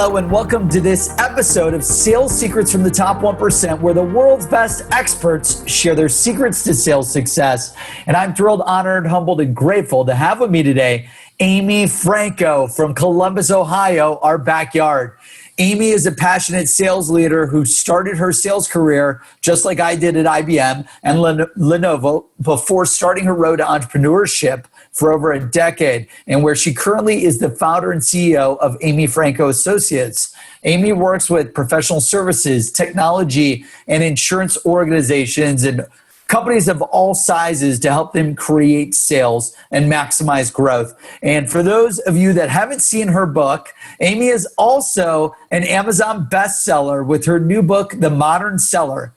Hello and welcome to this episode of Sales Secrets from the Top 1%, where the world's best experts share their secrets to sales success. And I'm thrilled, honored, humbled, and grateful to have with me today Amy Franko from Columbus, Ohio, our backyard. Amy is a passionate sales leader who started her sales career just like I did at IBM and Lenovo before starting her road to entrepreneurship for over a decade, and where she currently is the founder and CEO of Amy Franko Associates. Amy works with professional services, technology, and insurance organizations and companies of all sizes to help them create sales and maximize growth. And for those of you that haven't seen her book, Amy is also an Amazon bestseller with her new book, The Modern Seller.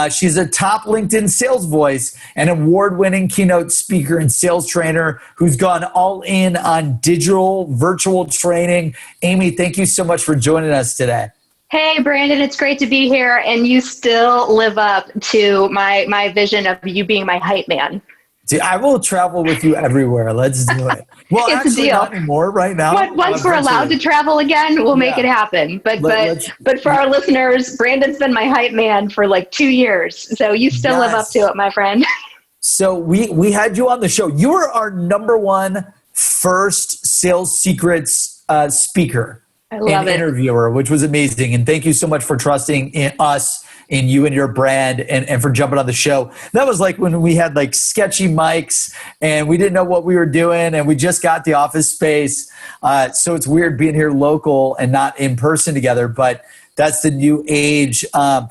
She's a top LinkedIn sales voice, an award-winning keynote speaker and sales trainer who's gone all in on digital virtual training. Amy, thank you so much for joining us today. Hey, Brandon, it's great to be here. And you still live up to my vision of you being my hype man. Dude, I will travel with you everywhere. Let's do it. Well, it's actually, not anymore right now. Once we're allowed to travel again, we'll make it happen. But for our listeners, Brandon's been my hype man for like 2 years. So you still live up to it, my friend. So we had you on the show. You were our number one first sales secrets speaker and interviewer, which was amazing. And thank you so much for trusting in us, in you and your brand, and for jumping on the show. That was like when we had like sketchy mics and we didn't know what we were doing and we just got the office space. So it's weird being here local and not in person together, but that's the new age. The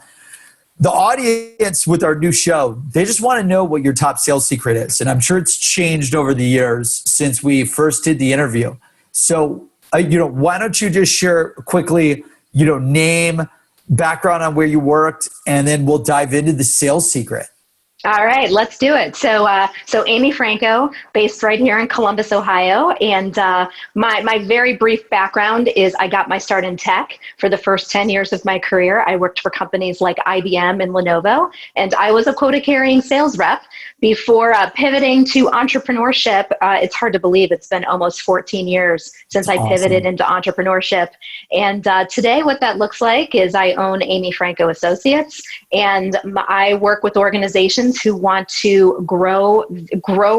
audience with our new show, they just want to know what your top sales secret is. And I'm sure it's changed over the years since we first did the interview. So, why don't you just share quickly, name, background on where you worked, and then we'll dive into the sales secret. All right, let's do it. So Amy Franko, based right here in Columbus, Ohio. And my very brief background is I got my start in tech. For the first 10 years of my career, I worked for companies like IBM and Lenovo, and I was a quota-carrying sales rep. Before pivoting to entrepreneurship, it's hard to believe it's been almost 14 years since I pivoted into entrepreneurship. And today what that looks like is I own Amy Franko Associates, and I work with organizations who want to grow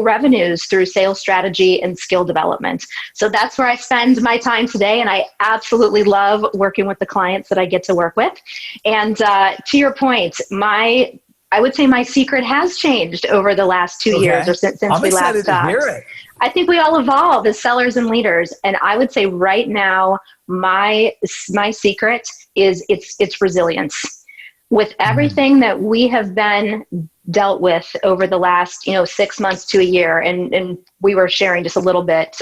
revenues through sales strategy and skill development. So that's where I spend my time today, and I absolutely love working with the clients that I get to work with. And to your point, I would say my secret has changed over the last 2 years or since we last talked. I think we all evolve as sellers and leaders. And I would say right now, my secret is it's resilience. With everything that we have been dealt with over the last 6 months to a year, and we were sharing just a little bit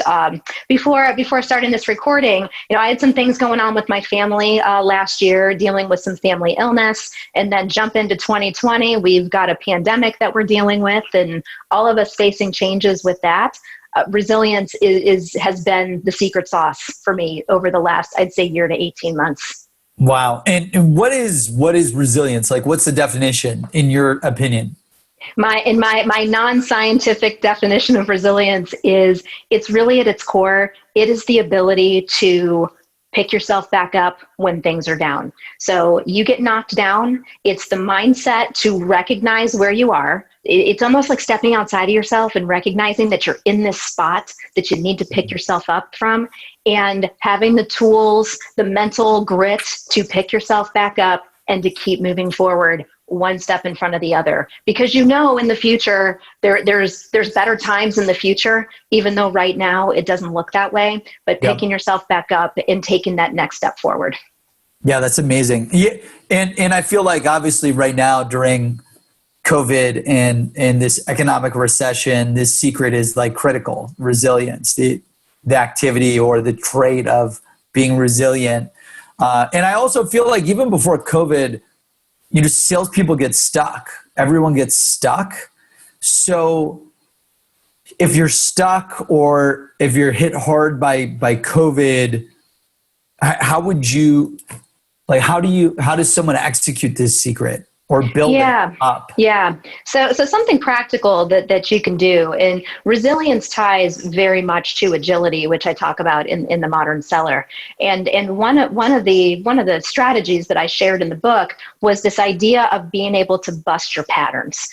before starting this recording. I had some things going on with my family last year, dealing with some family illness, and then jump into 2020. We've got a pandemic that we're dealing with, and all of us facing changes with that. Resilience has been the secret sauce for me over the last, I'd say, year to 18 months. Wow. And what is resilience? Like, what's the definition in your opinion? My non-scientific definition of resilience is it's really at its core, it is the ability to pick yourself back up when things are down. So you get knocked down, it's the mindset to recognize where you are. It's almost like stepping outside of yourself and recognizing that you're in this spot that you need to pick yourself up from, and having the tools, the mental grit to pick yourself back up and to keep moving forward one step in front of the other. Because in the future, there's better times in the future, even though right now it doesn't look that way, but picking yourself back up and taking that next step forward. Yeah, that's amazing. Yeah, and I feel like obviously right now during COVID and this economic recession, this secret is like critical. Resilience, the activity or the trait of being resilient. And I also feel like even before COVID, salespeople get stuck. Everyone gets stuck. So if you're stuck or if you're hit hard by COVID, how does someone execute this secret? or build it up? Yeah. So something practical that you can do, and resilience ties very much to agility, which I talk about in the Modern Seller. And one of the strategies that I shared in the book was this idea of being able to bust your patterns.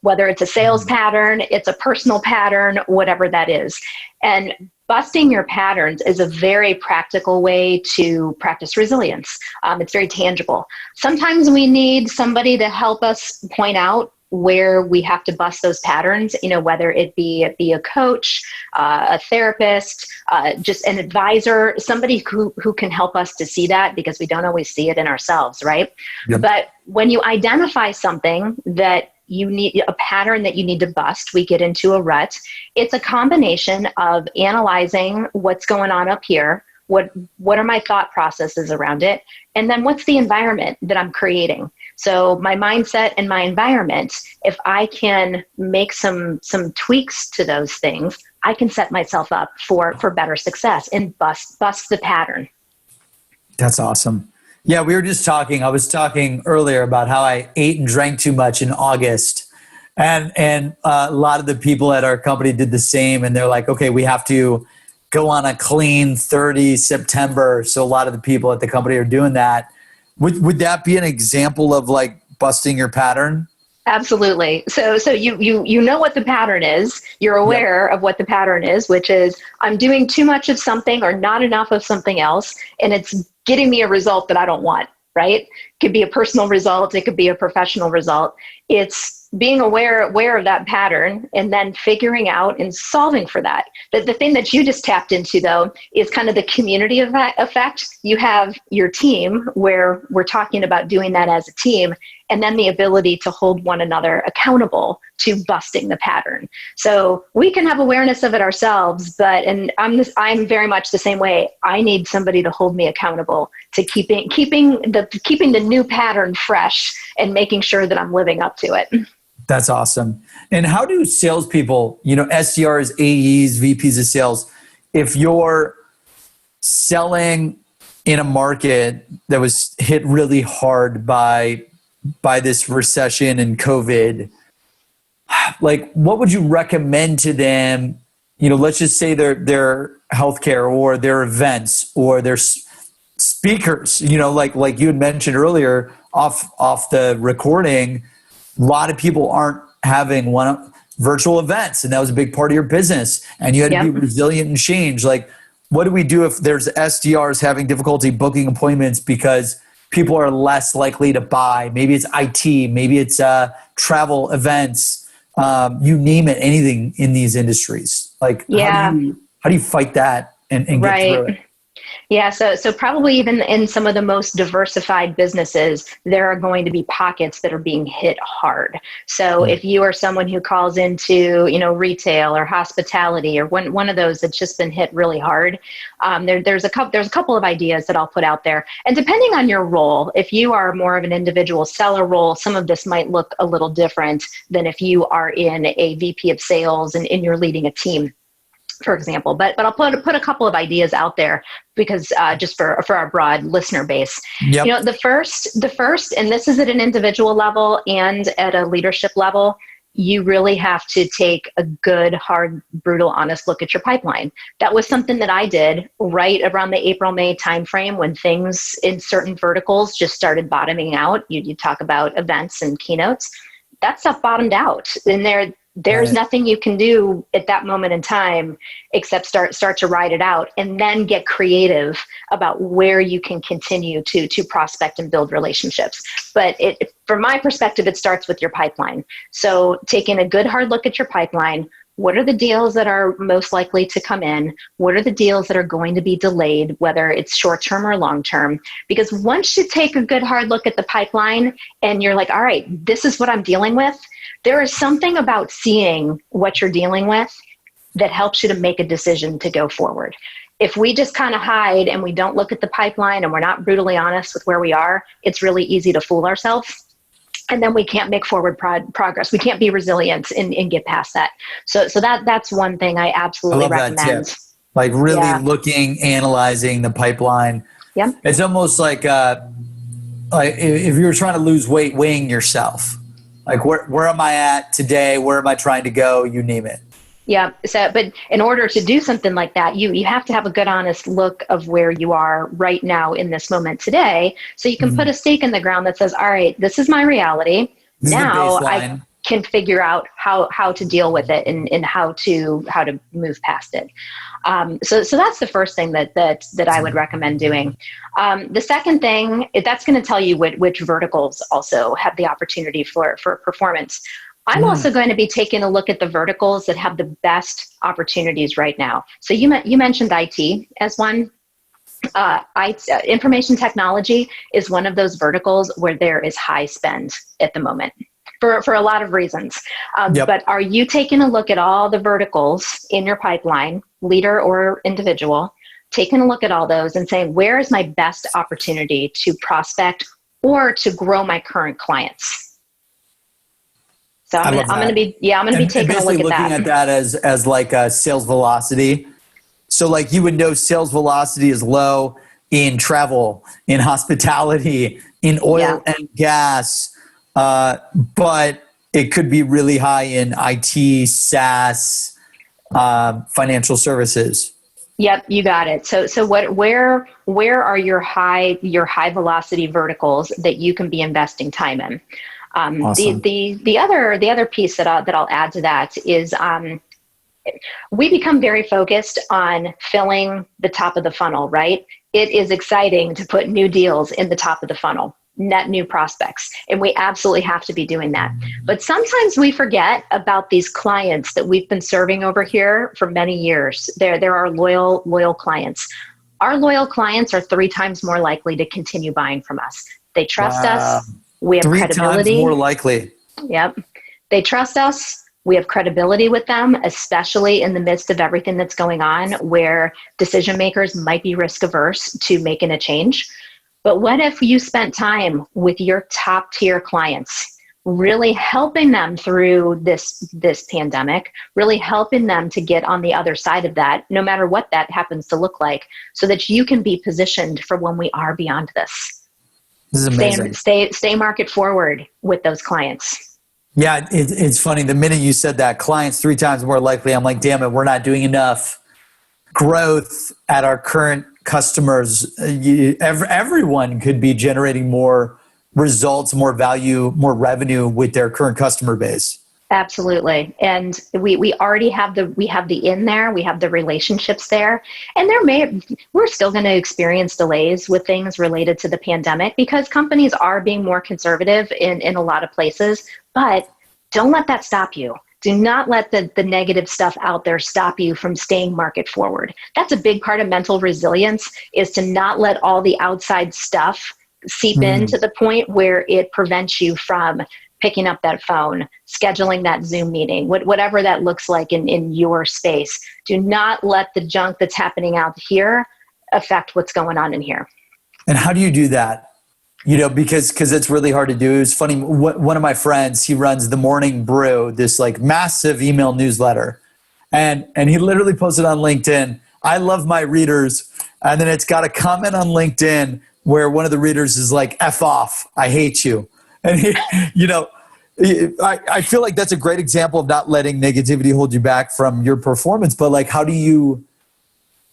Whether it's a sales pattern, it's a personal pattern, whatever that is. And busting your patterns is a very practical way to practice resilience. It's very tangible. Sometimes we need somebody to help us point out where we have to bust those patterns, whether it be a coach, a therapist, just an advisor, somebody who can help us to see that, because we don't always see it in ourselves, right? Yep. But when you identify something that you need, a pattern that you need to bust, we get into a rut. It's a combination of analyzing what's going on up here, what are my thought processes around it, and then what's the environment that I'm creating. So my mindset and my environment, if I can make some tweaks to those things, I can set myself up for better success and bust the pattern. That's awesome. Yeah, I was talking earlier about how I ate and drank too much in August. And a lot of the people at our company did the same. And they're like, okay, we have to go on a clean 30 September. So a lot of the people at the company are doing that. Would that be an example of like busting your pattern? Absolutely. So you know what the pattern is. You're aware of what the pattern is, which is I'm doing too much of something or not enough of something else, and it's getting me a result that I don't want, right? It could be a personal result. It could be a professional result. It's being aware of that pattern and then figuring out and solving for that. The thing that you just tapped into, though, is kind of the community effect. You have your team where we're talking about doing that as a team, and then the ability to hold one another accountable to busting the pattern. So we can have awareness of it ourselves, and I'm very much the same way. I need somebody to hold me accountable to keeping the new pattern fresh and making sure that I'm living up to it. That's awesome. And how do salespeople, SDRs, AEs, VPs of sales, if you're selling in a market that was hit really hard by this recession and COVID, like what would you recommend to them? Let's just say their healthcare or their events or their speakers, like you had mentioned earlier off the recording. A lot of people aren't having virtual events, and that was a big part of your business, and you had to be resilient and change. Like, what do we do if there's SDRs having difficulty booking appointments because people are less likely to buy? Maybe it's IT, maybe it's travel, events, you name it, anything in these industries. Like, how do you fight that and get through it? Yeah, so probably even in some of the most diversified businesses, there are going to be pockets that are being hit hard. So if you are someone who calls into, retail or hospitality or one of those that's just been hit really hard, there's a couple of ideas that I'll put out there. And depending on your role, if you are more of an individual seller role, some of this might look a little different than if you are in a VP of sales and you're leading a team, for example. But I'll put a couple of ideas out there because just for our broad listener base. Yep. The first, and this is at an individual level and at a leadership level, you really have to take a good, hard, brutal, honest look at your pipeline. That was something that I did right around the April-May timeframe when things in certain verticals just started bottoming out. You talk about events and keynotes. That stuff bottomed out. And there's nothing you can do at that moment in time except start to ride it out and then get creative about where you can continue to prospect and build relationships. But from my perspective, it starts with your pipeline. So taking a good hard look at your pipeline. What are the deals that are most likely to come in? What are the deals that are going to be delayed, whether it's short-term or long-term? Because once you take a good hard look at the pipeline and you're like, all right, this is what I'm dealing with, there is something about seeing what you're dealing with that helps you to make a decision to go forward. If we just kind of hide and we don't look at the pipeline and we're not brutally honest with where we are, it's really easy to fool ourselves. And then we can't make forward progress. We can't be resilient and get past that. So that's one thing I absolutely recommend. That tip. Like really looking, analyzing the pipeline. Yeah. It's almost like like if you were trying to lose weight, weighing yourself, like where am I at today? Where am I trying to go? You name it. Yeah. So, but in order to do something like that, you have to have a good, honest look of where you are right now in this moment today. So you can put a stake in the ground that says, all right, this is my reality. This Now is the I baseline. can figure out how to deal with it and how to move past it. So that's the first thing that I would recommend doing. The second thing, that's going to tell you which verticals also have the opportunity for performance. I'm also going to be taking a look at the verticals that have the best opportunities right now. So you mentioned IT as one. Information technology is one of those verticals where there is high spend at the moment for a lot of reasons. But are you taking a look at all the verticals in your pipeline, leader or individual, taking a look at all those and saying, where is my best opportunity to prospect or to grow my current clients? So I'm going to be taking a look at that. Looking at that as like a sales velocity. So like you would know sales velocity is low in travel, in hospitality, in oil and gas, but it could be really high in IT, SaaS, financial services. Yep, you got it. So where are your high velocity verticals that you can be investing time in? Awesome. The other piece that I'll add to that is we become very focused on filling the top of the funnel, right? It is exciting to put new deals in the top of the funnel, net new prospects, and we absolutely have to be doing that. But sometimes we forget about these clients that we've been serving over here for many years. They're our loyal clients. Our loyal clients are 3 times more likely to continue buying from us. They trust us. We have 3 credibility. times more likely. Yep. They trust us. We have credibility with them, especially in the midst of everything that's going on where decision makers might be risk averse to making a change. But what if you spent time with your top tier clients, really helping them through this pandemic, really helping them to get on the other side of that, no matter what that happens to look like, so that you can be positioned for when we are beyond this. This is amazing. Stay market forward with those clients. Yeah, it's funny. The minute you said that, clients 3 times more likely, I'm like, damn it, we're not doing enough growth at our current customers. Everyone could be generating more results, more value, more revenue with their current customer base. Absolutely. And we already have the in there, we have the relationships there. And we're still going to experience delays with things related to the pandemic because companies are being more conservative in a lot of places, but don't let that stop you. Do not let the negative stuff out there stop you from staying market forward. That's a big part of mental resilience, is to not let all the outside stuff seep in to the point where it prevents you from picking up that phone, scheduling that Zoom meeting, whatever that looks like in your space. Do not let the junk that's happening out here affect what's going on in here. And how do you do that? Because it's really hard to do. It's funny. One of my friends, he runs the Morning Brew, this like massive email newsletter. And he literally posted on LinkedIn, I love my readers. And then it's got a comment on LinkedIn where one of the readers is like, F off, I hate you. And I feel like that's a great example of not letting negativity hold you back from your performance. But like, how do you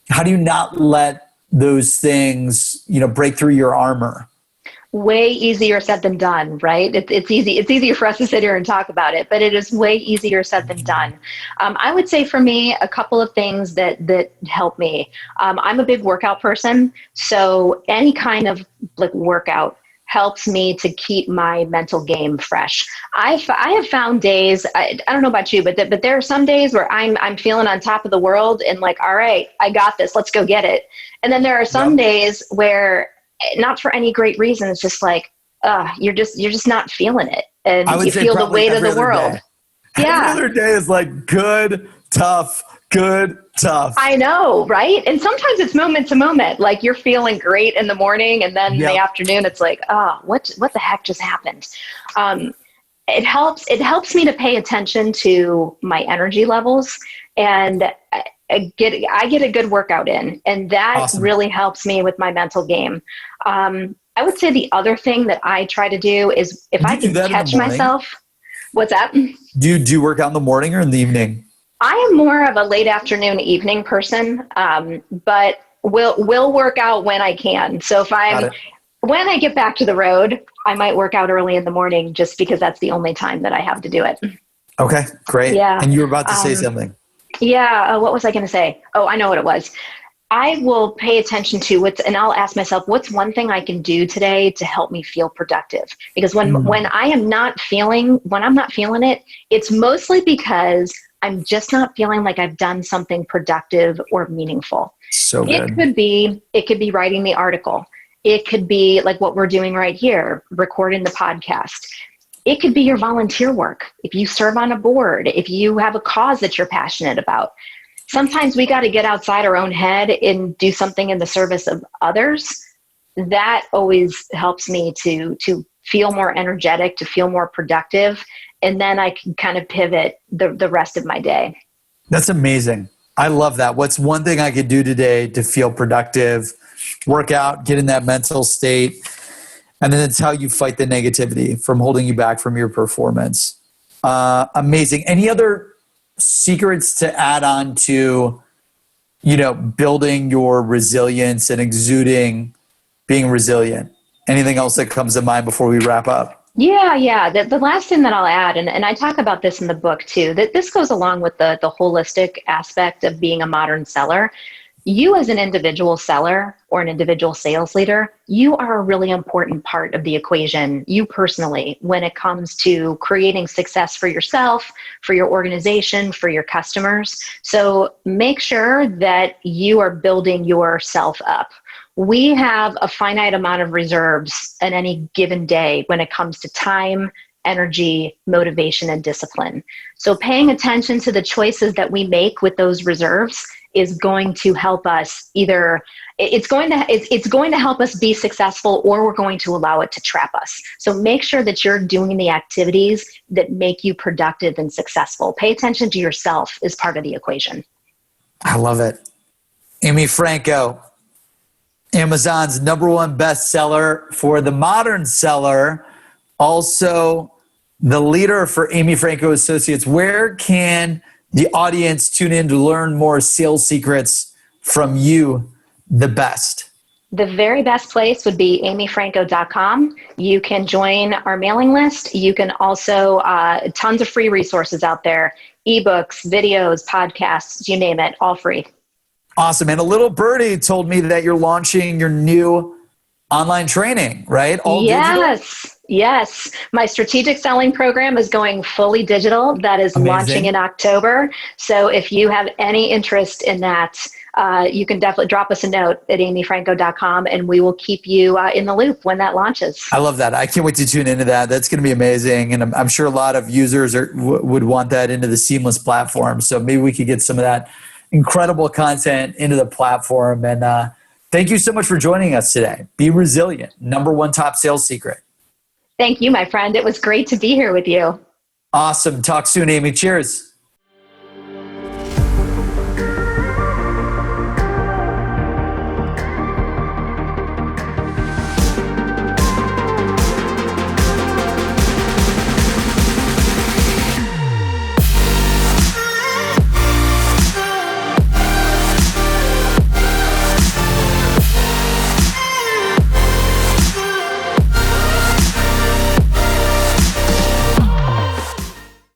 not let those things, break through your armor? Way easier said than done, right? It's easy. It's easier for us to sit here and talk about it, but it is way easier said than done. I would say for me, a couple of things that help me. I'm a big workout person, so any kind of like workout helps me to keep my mental game fresh. I have found days, I don't know about you, but there are some days where I'm feeling on top of the world and like, all right, I got this, let's go get it. And then there are some days where, not for any great reason, it's just like, you're just not feeling it. And you feel the weight of the world. Day. Yeah. Every other day is like good, tough, good, tough. I know, right? And sometimes it's moment to moment. Like you're feeling great in the morning, and then in the afternoon, it's like, what the heck just happened? It helps me to pay attention to my energy levels, and I get a good workout in, and that really helps me with my mental game. I would say the other thing that I try to do is if I can catch myself. What's that? Do you work out in the morning or in the evening? I am more of a late afternoon, evening person, but will work out when I can. So when I get back to the road, I might work out early in the morning just because that's the only time that I have to do it. Okay, great. Yeah. And you were about to say something. Yeah. What was I going to say? Oh, I know what it was. I will pay attention to and I'll ask myself, what's one thing I can do today to help me feel productive? Because when I'm not feeling it, it's mostly because I'm just not feeling like I've done something productive or meaningful. So good. It could be writing the article. It could be like what we're doing right here, recording the podcast. It could be your volunteer work. If you serve on a board, if you have a cause that you're passionate about. Sometimes we got to get outside our own head and do something in the service of others. That always helps me to feel more energetic, to feel more productive. And then I can kind of pivot the rest of my day. That's amazing. I love that. What's one thing I could do today to feel productive, work out, get in that mental state, and then it's how you fight the negativity from holding you back from your performance. Amazing. Any other secrets to add on to, building your resilience and exuding being resilient? Anything else that comes to mind before we wrap up? Yeah. The last thing that I'll add, and I talk about this in the book too, that this goes along with the holistic aspect of being a modern seller. You as an individual seller or an individual sales leader, you are a really important part of the equation, you personally, when it comes to creating success for yourself, for your organization, for your customers. So make sure that you are building yourself up. We have a finite amount of reserves at any given day when it comes to time, energy, motivation, and discipline. So paying attention to the choices that we make with those reserves is going to help us it's going to help us be successful, or we're going to allow it to trap us. So make sure that you're doing the activities that make you productive and successful. Pay attention to yourself as part of the equation. I love it. Amy Franko, Amazon's #1 bestseller for the modern seller, also the leader for Amy Franko Associates. Where can the audience tune in to learn more sales secrets from you, the best? The very best place would be amyfranko.com. You can join our mailing list. You can also, tons of free resources out there, ebooks, videos, podcasts, you name it, all free. Awesome. And a little birdie told me that you're launching your new online training, right? All digital? Yes. My strategic selling program is going fully digital. That is amazing. Launching in October. So if you have any interest in that, you can definitely drop us a note at amyfranko.com and we will keep you in the loop when that launches. I love that. I can't wait to tune into that. That's going to be amazing. And I'm sure a lot of users would want that into the Seamless platform. So maybe we could get some of that incredible content into the platform. And thank you so much for joining us today. Be resilient. #1 top sales secret. Thank you, my friend. It was great to be here with you. Awesome. Talk soon, Amy. Cheers.